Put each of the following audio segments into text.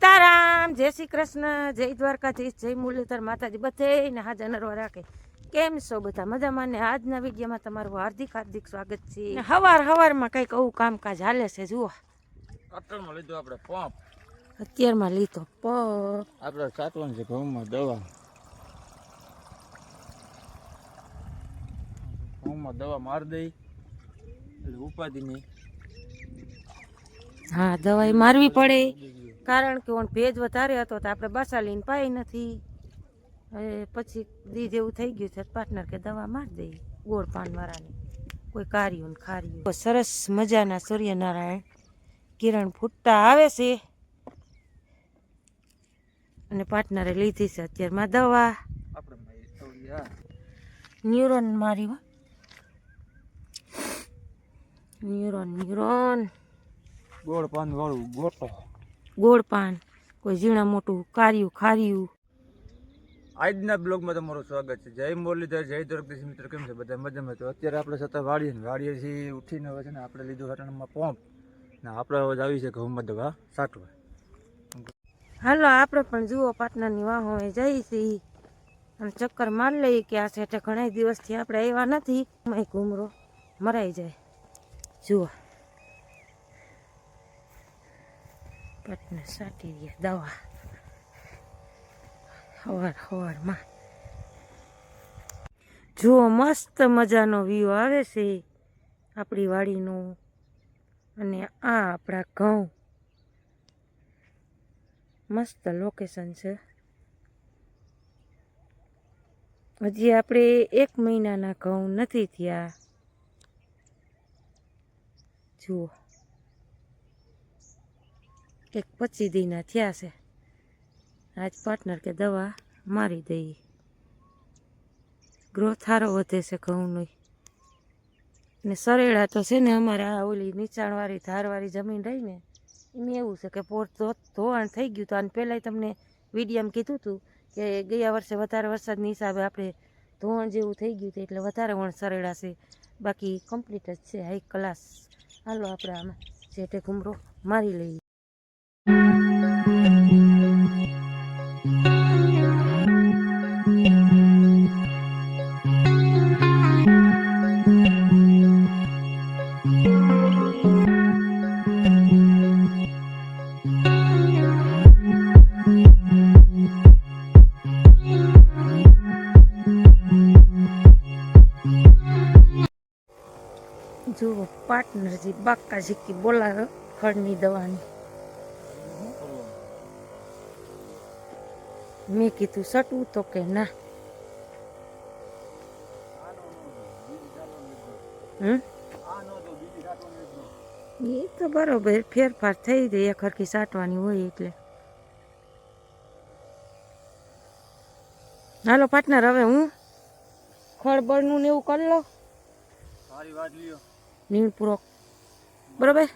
સીતારામ, જય શ્રી કૃષ્ણ, જય દ્વારકાધીશ, જય મુરલીધર માતાજી બધેને હાજર નરવા રાખે. કેમ છો બધા મજામાં? ને આજના વિડીયોમાં તમારું હાર્દિક હાર્દિક સ્વાગત છે. હવારમાં કંઈક આવું કામકાજ હાલે છે. જુઓ અત્યારમાં લીધો આપણે પંપ, અત્યારમાં લીધો પંપ. આપણે સાચવાનું છે ઘઉંમાં દવા. ઘઉંમાં દવા મારી દઈ એટલે ઉપાધિ નહીં. હા, દવાઈ મારવી પડે, કારણ કે ભેજ વધારે હતો તો આપણે બસાલીને પાઈ નથી. હવે પછી દી જેવું થઈ ગયું છે, પાર્ટનર કે દવા મારી દઈ ગોળ પાન વાળાની, કોઈ કાર્યું ને ખાર્યું. સરસ મજાના સૂર્યનારાયણ કિરણ ફૂટતા આવે છે અને પાર્ટનરે લીધી છે અત્યારમાં દવા. ન્યુરોન મારી, ન્યુરોન ગોળ પાન વાળું ગોટો, ગોળ પાન, કોઈ ઝીણા મોટું કાર્યું ખાર્યું. આજના બ્લોગમાં તમારું સ્વાગત છે. જય મુરલીધર, જય દ્વારકાધીશ. મિત્રો કેમ છે બધા મજામાં? તો અત્યારે આપણે છતાં વાડીએથી ઉઠીને હવે છે ને આપણે લીધું હટાણામાં પંપ ને આપણે હવે આવી છે ઘઉંમાં દવા સાટવા. હાલો આપણે પણ જુઓ પાર્ટનરની વાહો જઈ છીએ અને ચક્કર મારી લઈએ કે આ સેટે ઘણા દિવસથી આપણે આવ્યા નથી. ઘૂમરો મરાઈ જાય. જુઓ પાર્ટનર સાટી દે દવા સવારમાં. જુઓ મસ્ત મજાનો વ્યૂ આવે છે આપણી વાડીનો, અને આ આપણા ઘઉં. મસ્ત લોકેશન છે. હજી આપણે 1 મહિનાના ઘઉં નથી થયા. જુઓ 25 દીના થયા છે. આજ પાર્ટનર કે દવા મારી દઈએ, ગ્રોથ સારો વધે છે ઘઉંનો. ને સરેડા તો છે ને અમારે આ ઓલી નીચાણવાળી ધારવાળી જમીન રહી ને એમાં એવું છે કે પોર ધોવાણ થઈ ગયું હતું. અને પહેલાંય તમને વિડીયામાં કીધું હતું કે ગયા વર્ષે વધારે વરસાદની હિસાબે આપણે ધોવાણ જેવું થઈ ગયું હતું, એટલે વધારે વણ સરેડા છે. બાકી કમ્પ્લીટ જ છે, હાઈ ક્લાસ. હાલો આપણે આમાં જેટે ઘૂમરો મારી લઈએ. જુઓ પાર્ટનરજી બાકાજી કી બોલાવે ખડની દવાની. મેં કીધું સટવું તો કે ના. એ તો બરોબર, ફેરફાર થઈ જાય એક હરખી સાટવાની હોય એટલે. હાલો પાર્ટનર, હવે હું ખળબળનું ને એવું કરી લો. સારી વાત લ્યો. નીણ પૂરો બરોબર.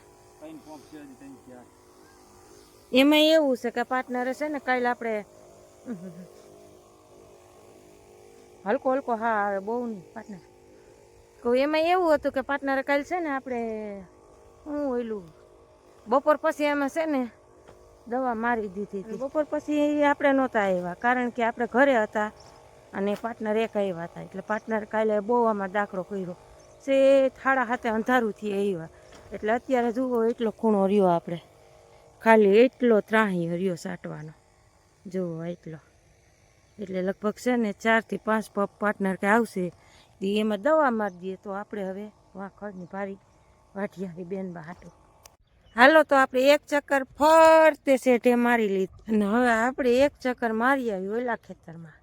એમાં એવું છે કે પાર્ટનરે છે ને કાલે આપણે હલકો હલકો, હા આવે બહુ નહીં પાર્ટનર. તો એમાં એવું હતું કે પાર્ટનરે કાલે છે ને આપણે હું ઓયલું બપોર પછી એમાં છે ને દવા મારી દીધી હતી. બપોર પછી આપણે નહોતા આવ્યા, કારણ કે આપણે ઘરે હતા અને પાર્ટનર એક આવ્યા હતા. એટલે પાર્ટનર કાલે બહુ આમાં દાખલો કર્યો છે. થાળા હાથે અંધારુંથી આવ્યા, એટલે અત્યારે જુઓ એટલો ખૂણો રહ્યો આપણે, ખાલી એટલો ત્રાહી રહ્યો સાટવાનો. જુઓ એટલો, એટલે લગભગ છે ને 4 થી 5 પપ પાર્ટનર કે આવશે. એમાં દવા મારી દઈએ તો આપણે હવે ખડની ભારી વાઢી આવી બેન હાટું. હાલો તો આપણે એક ચક્કર ફરતે શેઠે મારી લીધી અને હવે આપણે એક ચક્કર મારી આવી ઓલા ખેતરમાં,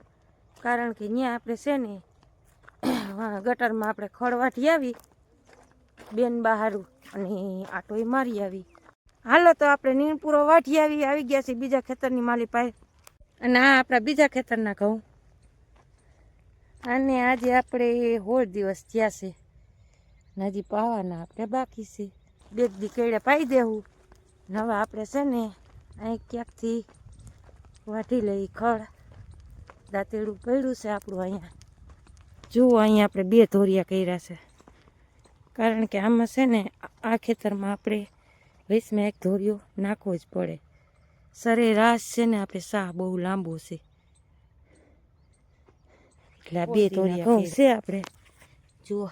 કારણ કે ત્યાં આપણે છે ને ગટરમાં આપણે ખડ વાટી આવી બેન બહારું અને આટોય મારી આવી. હાલો તો આપણે નીણ પૂરો વાટી આવી ગયા છે બીજા ખેતરની માલી પાસે. અને આ આપણા બીજા ખેતરના ઘઉં. અને આજે આપણે 16 દિવસ થયા છે, હજી પાવાના આપણે બાકી છે. 2 દી કેળે પાઈ દેવું. હવે આપણે છે ને અહીં ક્યાંકથી વાટી લઈ ખડ. દાંતેડું પડ્યું છે આપણું અહીંયા. જુઓ અહીંયા આપણે 2 ધોરિયા કર્યા છે, કારણ કે આમાં છે ને આ ખેતરમાં આપણે 20માં 1 ધોરિયો નાખવો જ પડે. સરેરાશ છે ને આપણે શાહ બહુ લાંબો છે એટલે આ બે તોડિયા ઘઉં છે આપણે જુઓ.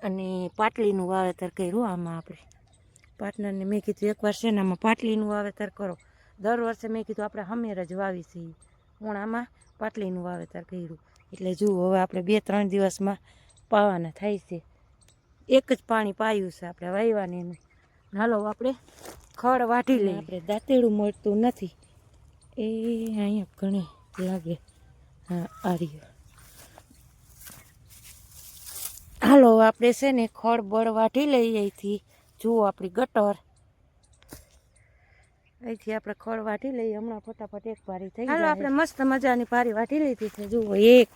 અને પાટલીનું વાવેતર કર્યું આમાં આપણે. પાર્ટનરને મેં કીધું એકવાર છે ને આમાં પાટલીનું વાવેતર કરો. દર વર્ષે મેં કીધું આપણે હમેર જ વાવી છીએ, હું આમાં પાટલીનું વાવેતર કર્યું. એટલે જુઓ હવે આપણે 2-3 દિવસમાં પાવાના થાય છે. એક જ પાણી પાયું છે આપણે વાવ્યાને એનું. હાલો આપણે ખડ વાઢી લઈએ. આપણે દાંતેડું મળતું નથી એ અહીંયા ઘણી લાગે. હા આ રહ્યું. હાલો આપણે છે ને ખડ બળ વાઢી લઈએ અહીંથી. જુઓ આપણી ગટર અહીંથી આપણે ખડ વાઢી લઈએ. હમણાં ફટાફટ એક પારી થઈ જાય. હાલો આપણે મસ્ત મજાની પારી વાઢી લીધી છે. જુઓ 1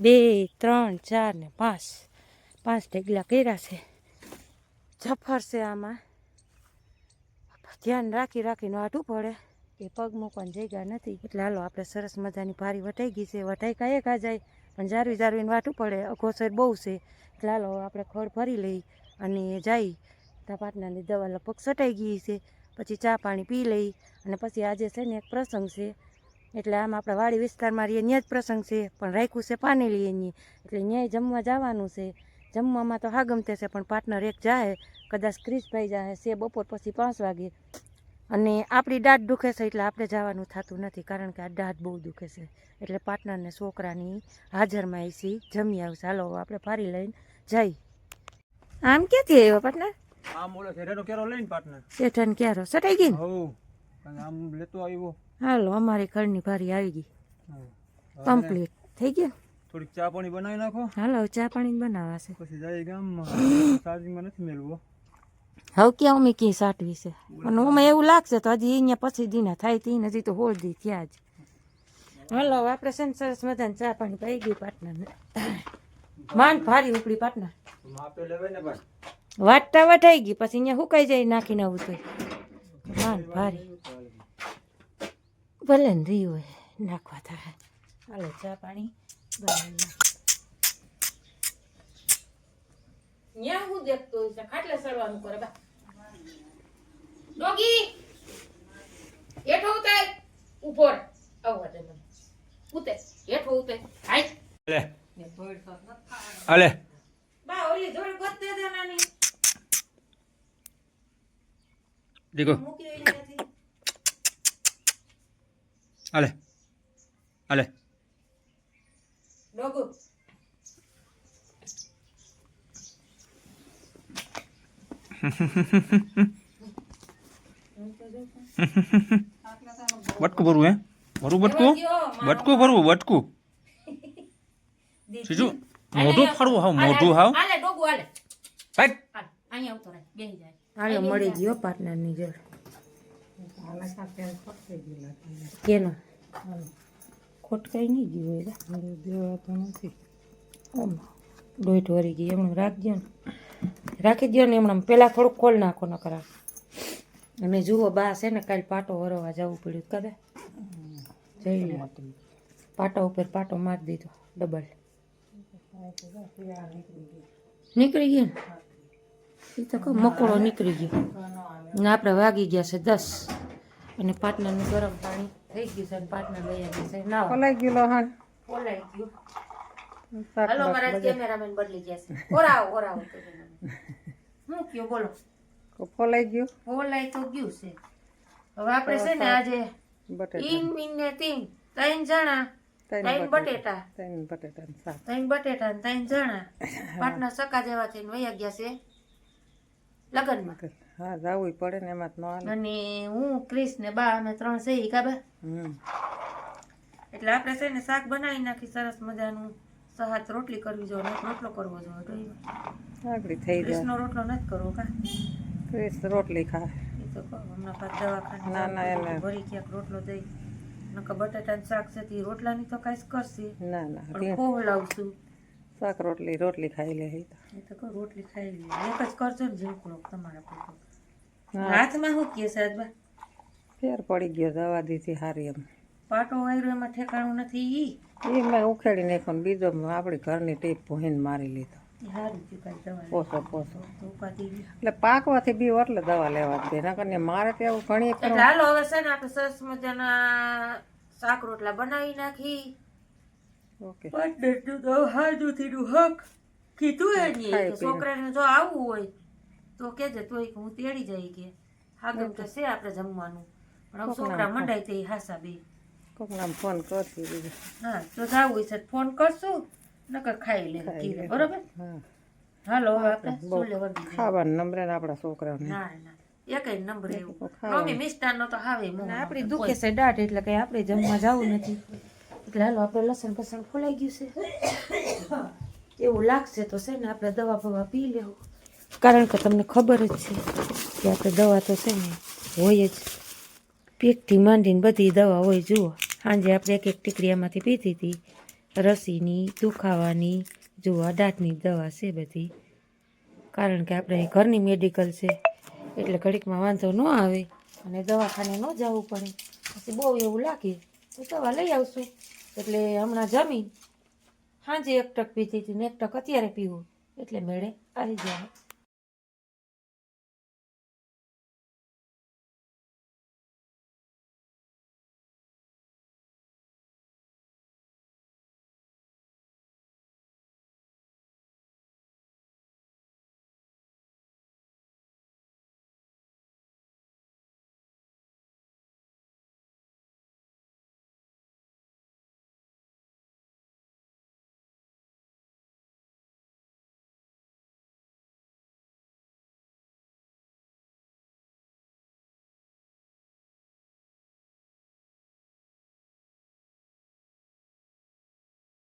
2 3 4 ને 5 ઢગલા કર્યા છે. જફર છે આમાં, ધ્યાન રાખીને વાઢવું પડે, એ પગ મૂકવાની જગ્યા નથી. એટલે હાલો આપણે સરસ મજાની પારી વટાઈ ગઈ છે. વટાઈ કાંઈ ખા જાય પણ જાળવીને વાઢવું પડે, અઘોસર બહુ છે. એટલે હાલો આપણે ખડ ભરી લઈ અને જઈ. ત્યાં પાટનાની દવા લગભગ સટાઈ ગઈ છે. પછી ચા પાણી પી લઈ અને પછી આજે છે ને એક પ્રસંગ છે. એટલે આમ આપણે વાડી વિસ્તારમાં રહીએ ત્યાં જ પ્રસંગ છે, પણ રાખ્યું છે પાનેલી એની. એટલે ત્યાંય જમવા જવાનું છે. જમવામાં તો હા ગમતે છે પણ પાર્ટનર એક જાય, કદાચ ક્રિશભાઈ જાય છે બપોર પછી 5 વાગે. અને આપણી દાઢ દુખે છે એટલે આપણે જવાનું થતું નથી, કારણ કે આ દાઢ બહુ દુખે છે. એટલે પાર્ટનરને છોકરાની હાજરમાં એસી જમી આવશે. હાલો આપણે ફારી લઈને જઈ. આમ ક્યાંથી આવ્યો પાર્ટનર? આમ ઓલો શેઠનો કેરો લઈને પાર્ટનર. શેઠન ક્યારો સટાઈ ગઈ ને? હઉ આમ લેતો આવ્યો. હાલો અમારી ઘરની ભારી આવી ગઈ, કમ્પ્લીટ થઈ ગયું. થોડીક ચા પાણી બનાવી નાખો. હાલો ચા પાણી બનાવવા છે. પછી જાય ગામમાં. ચાર્જિંગમાં નથી મેળવો. હવે ક્યાં અમે ક્યાંય સાટવી છે અને ઓમાં એવું લાગશે તો હજી અહીંયા પછી દીના થાય તી હજી તો 16 દી થયા જ. હાલો આપણે છે ને સરસ મજાની ચા પાણી પાઈ ગઈ પાર્ટનરને. માંડ ભારી ઉપડી પાર્ટનર. માપે લેવાય ને ભાઈ. વાટતા વટાઈ ગઈ પછી અહીંયા હુકાઈ જાય નાખીને આવું તો માંડ ભારી. ભલે ને રહ્યું હોય નાખવા થાય. હાલો ચા પાણી બનાવી. ન્યા હું દેખતો હોય છે ખાટલે સડવાનું કરે બા. ડોગી હેઠો ઉતાર, ઉપર આવવા દે મને. ઉતાર હેઠો ઉતાર. હાય લે આલે બા ઓલી જોડ ગોતે દે નાની. દેખો મૂકી દે ત્યાંથી. આલે આલે ડોગુ બટકું ભરવું હે? ભરવું બટકું? બટકું ભરવું બટકું. સીજુ મોઢું ફાડવું હાવ મોઢું હાવ. હાલે ડોગુ હાલે. હાટ હાલ અહીંયા ઉતરે બેહી જાય. હાલો મળી ગયો પાર્ટનરની જોડ. કેનો ખોટકાઈ નહીં ગયું હોય દેવા તો નથી. દોઢ વરી ગઈ એમણે રાખજો ને, રાખી દો ને એમણે. પેલા થોડુંક ખોલ નાખો ન કરા. અને જુઓ બા છે ને કાલે પાટો વરવા જવું પડ્યું કદા જઈ લે. પાટા ઉપર પાટો મારી દીધો ડબલ. નીકળી ગયો ને એ તો કહું મકોડો નીકળી ગયો ને. આપણે વાગી ગયા છે 10 અને પાર્ટનરનું ગરમ પાણી થઈ ગયું છે અને પાર્ટનર લઈ આવી છે નાવા. ફોલાઈ ગયું હા ફોલાઈ ગયું. હાલો મારા કેમેરામેન બદલી ગયા છે. ઓરાવો હું કયો બોલો. ફોલાઈ ગયું ફોલાઈ તો ગયું છે. હવે આપણે છે ને આજે ઈન મીન ને 3 જણા 3 બટેટા 3 બટેટા શાક 3 બટેટા ને 3 જણા પાટના સકા જેવા થઈને વયા ગયા છે લગનમાં. હા જાવું પડે ને એમાં જ ન હાલે. અને હું ક્રિશ ને બા અમે 3 છે કાબા. એટલે આપણે છે ને શાક બનાવી નાખી સરસ મજાનું. સહાત રોટલી કરવી જોઈએ, રોટલો કરવો જોઈએ. આગળ થઈ જાય. ક્રિશનો રોટલો નથી કરવો કા? ક્રિશ રોટલી ખા. એ તો કહો હમણાં પાછ દવાખાને ના, ના, એને. ભરી ક્યાંક રોટલો દઈ નકર બટાટાનું શાક છે તે રોટલાની તો કાંઈ કરશે ના ના પણ ખોવડાવશું. શાક રોટલી ખાઈ લે એ તો. એ તો કહો રોટલી ખાઈ લે એક જ કરજો ને ઝીણકું તમારા પૂરતો. હા. હાથમાં શું કહે છે આજબા? ફેર પડી ગયો દવા દીધી હારી એમ. પાટો વાયરો એમાં ઠેકાણું નથી ઈ. એ મેં ઉખેડી નાખ્યો ને બીજો આપણી ઘરની ટીપ ભોહીને મારી લીધો. સારું થયું કાંઈ દવા પોસો પોસો તો ઉપાધી નહીં. એટલે પાકવાથી બી એટલે દવા લેવા જ દે નકર મારે તો એવું ઘણી એટલે હાલો હવે છે ને આપણે સરસ મજાના શાક રોટલા બનાવી નાખી ઓકે પાર્ટનરનું તો હાજુથીનું હક કીધું એની ખાઈ કે પીને. છોકરાને જો આવવું હોય તો કહેજે તોય કે હું તેડી જઈ કે હાગમ તો છે આપણે જમવાનું પણ હવે છોકરા મંડાય તે હાસા બે કોક નામ ફોન કરતી બીજું હા તો જાવું છે તો ફોન કરશું નકર ખાઈ લે કીધું બરોબર હા હાલો હવે આપણે બહુ શું લેવાનું ખાવાનું નંબરે ને આપણા છોકરાઓને ના ના એક નંબર એવું ખાવાનું. મમ્મી મિષ્ટાન નો તો હાવે આપણી દુખે છે દાઢ એટલે કઈ આપણે જમવા જવું નથી એટલે હાલો આપણે લસણ બસણ ફોલાઈ ગયું છે એવું લાગશે તો છે ને આપણે દવા બવા પી લેવું કારણ કે તમને ખબર જ છે કે આપણે દવા તો છે ને હોય જ પેટથી માંડીને બધી દવા હોય જુઓ સાંજે આપણે એક એક ટીકડી એમાંથી પીધી હતી રસીની દુખાવાની જુઓ આ દાંતની દવા છે બધી કારણ કે આપણે ઘરની મેડિકલ છે એટલે ઘડીકમાં વાંધો ન આવે અને દવાખાને ન જવું પડે પછી બહુ એવું લાગે તો દવા લઈ આવશું એટલે હમણાં જમીન સાંજે એક ટક પીધી હતી ને એક ટક અત્યારે પીવું એટલે મેળે આવી જાય